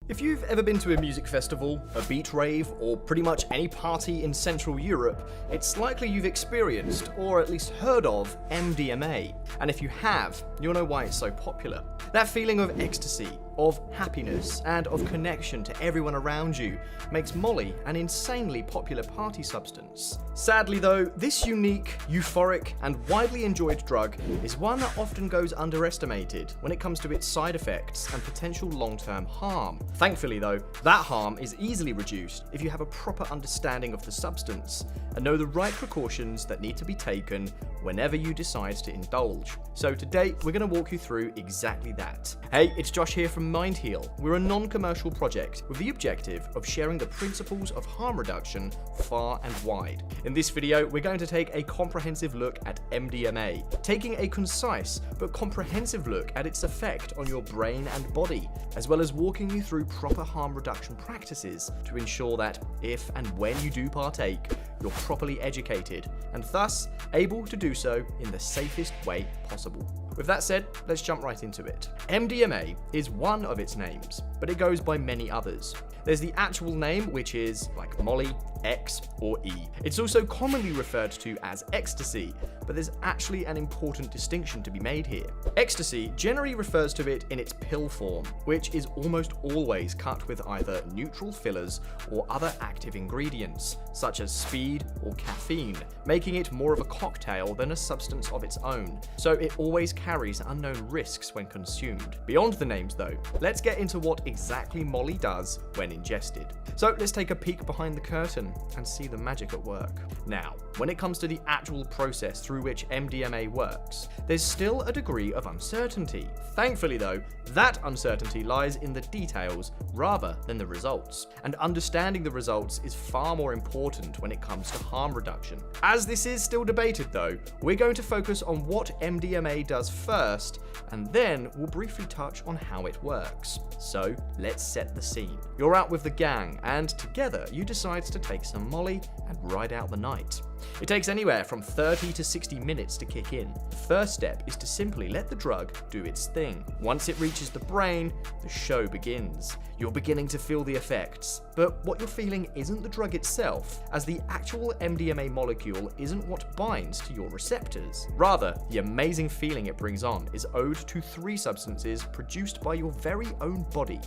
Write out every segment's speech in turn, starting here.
If you've ever been to a music festival, a beat rave, or pretty much any party in Central Europe, it's likely you've experienced, or at least heard of, MDMA. And if you have, you'll know why it's so popular. That feeling of ecstasy, of happiness, and of connection to everyone around you makes Molly an insanely popular party substance. Sadly though, this unique, euphoric, and widely enjoyed drug is one that often goes underestimated when it comes to its side effects and potential long-term harm. Thankfully though, that harm is easily reduced if you have a proper understanding of the substance and know the right precautions that need to be taken whenever you decide to indulge. So today, we're going to walk you through exactly that. Hey, it's Josh here from Mindheal. We're a non-commercial project with the objective of sharing the principles of harm reduction far and wide. In this video, we're going to take a comprehensive look at MDMA, taking a concise but comprehensive look at its effect on your brain and body, as well as walking you through proper harm reduction practices to ensure that if and when you do partake, you're properly educated and thus able to do so in the safest way possible. With that said, let's jump right into it. MDMA is one of its names, but it goes by many others. There's the actual name, which is like Molly, X, or E. It's also commonly referred to as ecstasy, but there's actually an important distinction to be made here. Ecstasy generally refers to it in its pill form, which is almost always cut with either neutral fillers or other active ingredients, such as speed or caffeine, making it more of a cocktail than a substance of its own, so it always carries unknown risks when consumed. Beyond the names though, let's get into what exactly Molly does when ingested. So let's take a peek behind the curtain and see the magic at work. Now, when it comes to the actual process through which MDMA works, there's still a degree of uncertainty. Thankfully though, that uncertainty lies in the details rather than the results. And understanding the results is far more important when it comes to harm reduction. As this is still debated though, we're going to focus on what MDMA does first, and then we'll briefly touch on how it works. So let's set the scene. You're out with the gang, and together you decide to take some Molly and ride out the night. It takes anywhere from 30 to 60 minutes to kick in. The first step is to simply let the drug do its thing. Once it reaches the brain, the show begins. You're beginning to feel the effects, but what you're feeling isn't the drug itself, as the actual MDMA molecule isn't what binds to your receptors. Rather, the amazing feeling it brings on is owed to three substances produced by your very own body: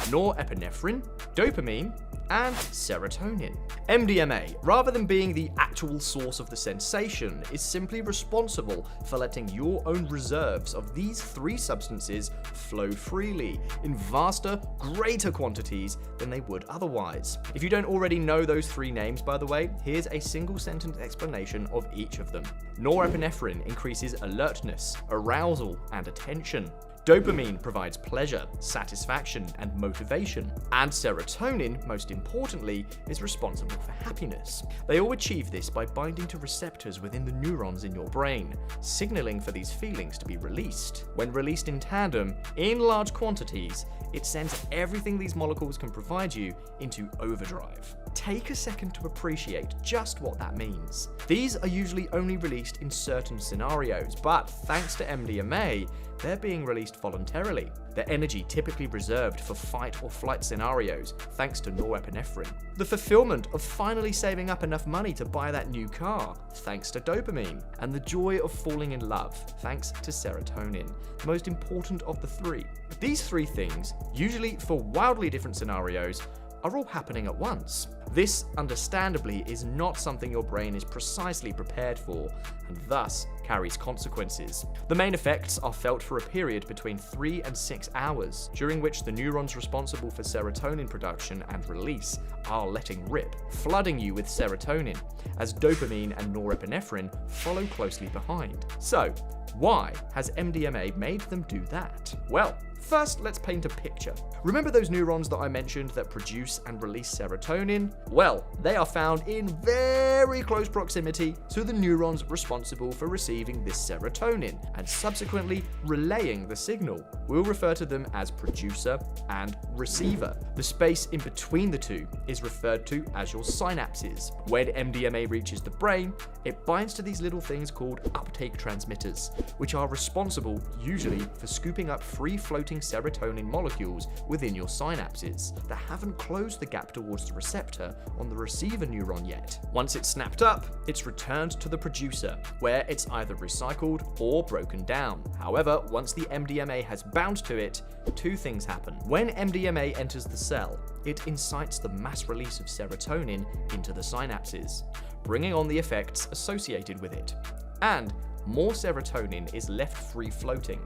norepinephrine, dopamine, and serotonin. MDMA, rather than being the actual source of the sensation, is simply responsible for letting your own reserves of these three substances flow freely in vaster, greater quantities than they would otherwise. If you don't already know those three names, by the way, here's a single sentence explanation of each of them. Norepinephrine increases alertness, arousal, and attention. Dopamine provides pleasure, satisfaction, and motivation. And serotonin, most importantly, is responsible for happiness. They all achieve this by binding to receptors within the neurons in your brain, signaling for these feelings to be released. When released in tandem, in large quantities, it sends everything these molecules can provide you into overdrive. Take a second to appreciate just what that means. These are usually only released in certain scenarios, but thanks to MDMA, they're being released voluntarily. Their energy typically reserved for fight or flight scenarios, thanks to norepinephrine. The fulfillment of finally saving up enough money to buy that new car, thanks to dopamine. And the joy of falling in love, thanks to serotonin, the most important of the three. These three things, usually for wildly different scenarios, are all happening at once. This, understandably, is not something your brain is precisely prepared for, and thus carries consequences. The main effects are felt for a period between 3 and 6 hours, during which the neurons responsible for serotonin production and release are letting rip, flooding you with serotonin, as dopamine and norepinephrine follow closely behind. So, why has MDMA made them do that? Well, first, let's paint a picture. Remember those neurons that I mentioned that produce and release serotonin? Well, they are found in very close proximity to the neurons responsible for receiving this serotonin and subsequently relaying the signal. We'll refer to them as producer and receiver. The space in between the two is referred to as your synapses. When MDMA reaches the brain, it binds to these little things called uptake transmitters, which are responsible usually for scooping up free floating floating serotonin molecules within your synapses that haven't closed the gap towards the receptor on the receiver neuron yet. Once it's snapped up, it's returned to the producer, where it's either recycled or broken down. However, once the MDMA has bound to it, two things happen. When MDMA enters the cell, it incites the mass release of serotonin into the synapses, bringing on the effects associated with it. And more serotonin is left free floating,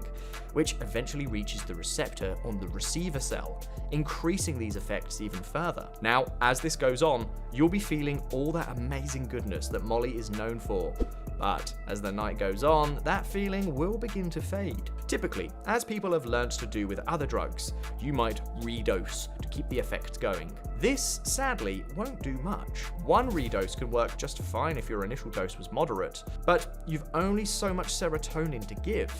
which eventually reaches the receptor on the receiver cell, increasing these effects even further. Now, as this goes on, you'll be feeling all that amazing goodness that Molly is known for. But as the night goes on, that feeling will begin to fade. Typically, as people have learned to do with other drugs, you might redose to keep the effect going. This, sadly, won't do much. One redose can work just fine if your initial dose was moderate, but you've only so much serotonin to give,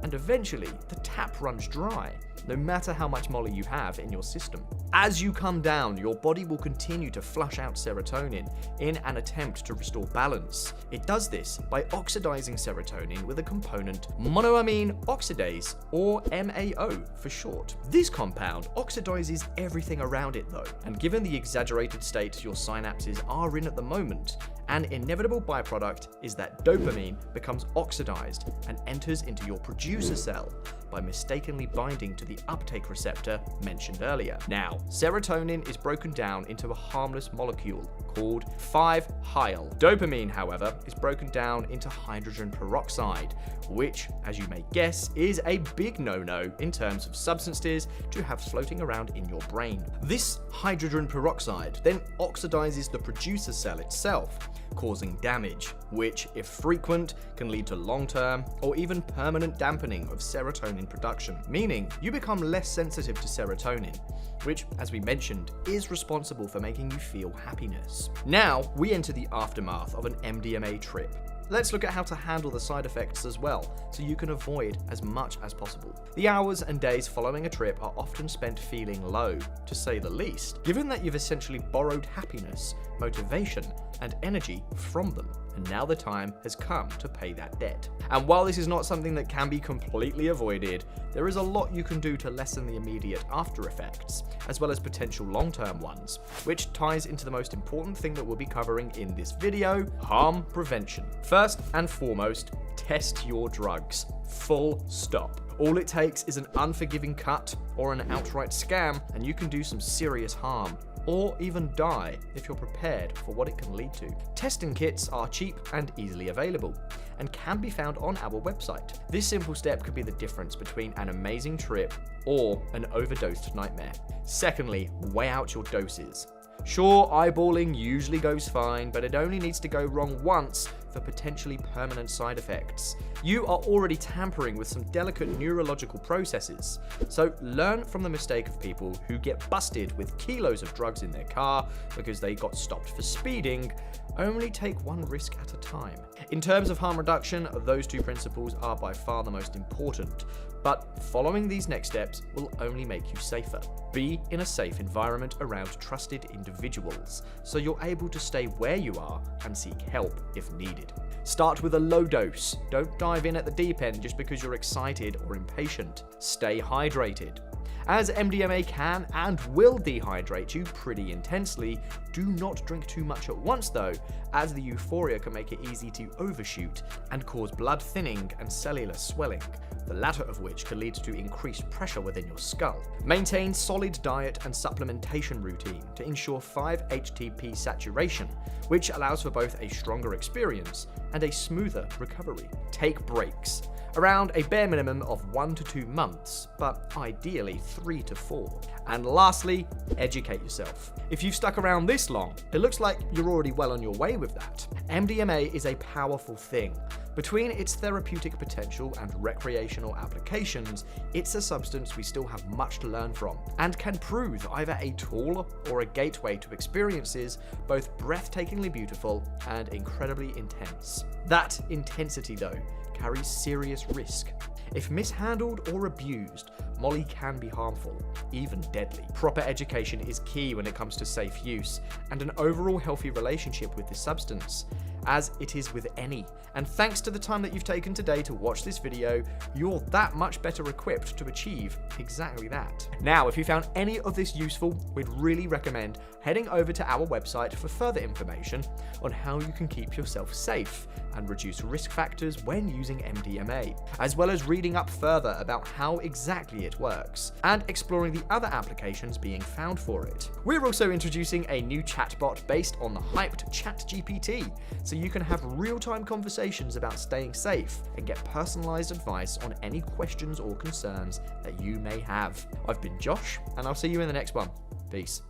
and eventually the tap runs dry, no matter how much Molly you have in your system. As you come down, your body will continue to flush out serotonin in an attempt to restore balance. It does this by oxidizing serotonin with a component monoamine oxidase, or MAO for short. This compound oxidizes everything around it though, and given the exaggerated state your synapses are in at the moment, an inevitable byproduct is that dopamine becomes oxidized and enters into your producer cell by mistakenly binding to the uptake receptor mentioned earlier. Now, serotonin is broken down into a harmless molecule called 5-hyl. Dopamine, however, is broken down into hydrogen peroxide, which, as you may guess, is a big no-no in terms of substances to have floating around in your brain. This hydrogen peroxide then oxidizes the producer cell itself, causing damage, which, if frequent, can lead to long-term or even permanent dampening of serotonin production, meaning you become less sensitive to serotonin, which, as we mentioned, is responsible for making you feel happiness. Now, we enter the aftermath of an MDMA trip. Let's look at how to handle the side effects as well, so you can avoid as much as possible. The hours and days following a trip are often spent feeling low, to say the least, given that you've essentially borrowed happiness, motivation, and energy from them, and now the time has come to pay that debt. And while this is not something that can be completely avoided, there is a lot you can do to lessen the immediate after effects, as well as potential long-term ones, which ties into the most important thing that we'll be covering in this video: harm prevention. First and foremost, test your drugs. Full stop. All it takes is an unforgiving cut or an outright scam, and you can do some serious harm, or even die if you're prepared for what it can lead to. Testing kits are cheap and easily available, and can be found on our website. This simple step could be the difference between an amazing trip or an overdosed nightmare. Secondly, weigh out your doses. Sure, eyeballing usually goes fine, but it only needs to go wrong once for potentially permanent side effects. You are already tampering with some delicate neurological processes, so learn from the mistake of people who get busted with kilos of drugs in their car because they got stopped for speeding. Only take one risk at a time. In terms of harm reduction, those two principles are by far the most important, but following these next steps will only make you safer. Be in a safe environment around trusted individuals, so you're able to stay where you are and seek help if needed. Start with a low dose. Don't dive in at the deep end just because you're excited or impatient. Stay hydrated. As MDMA can and will dehydrate you pretty intensely, do not drink too much at once though, as the euphoria can make it easy to overshoot and cause blood thinning and cellular swelling, the latter of which can lead to increased pressure within your skull. Maintain solid diet and supplementation routine to ensure 5-HTP saturation, which allows for both a stronger experience and a smoother recovery. Take breaks. Around a bare minimum of 1 to 2 months, but ideally 3 to 4. And lastly, educate yourself. If you've stuck around this long, it looks like you're already well on your way with that. MDMA is a powerful thing. Between its therapeutic potential and recreational applications, it's a substance we still have much to learn from, and can prove either a tool or a gateway to experiences both breathtakingly beautiful and incredibly intense. That intensity, though, carries serious risk. If mishandled or abused, Molly can be harmful, even deadly. Proper education is key when it comes to safe use and an overall healthy relationship with this substance, as it is with any. And thanks to the time that you've taken today to watch this video, you're that much better equipped to achieve exactly that. Now, if you found any of this useful, we'd really recommend heading over to our website for further information on how you can keep yourself safe and reduce risk factors when using MDMA, as well as reading up further about how exactly it works, and exploring the other applications being found for it. We're also introducing a new chatbot based on the hyped ChatGPT, so you can have real-time conversations about staying safe and get personalized advice on any questions or concerns that you may have. I've been Josh, and I'll see you in the next one. Peace.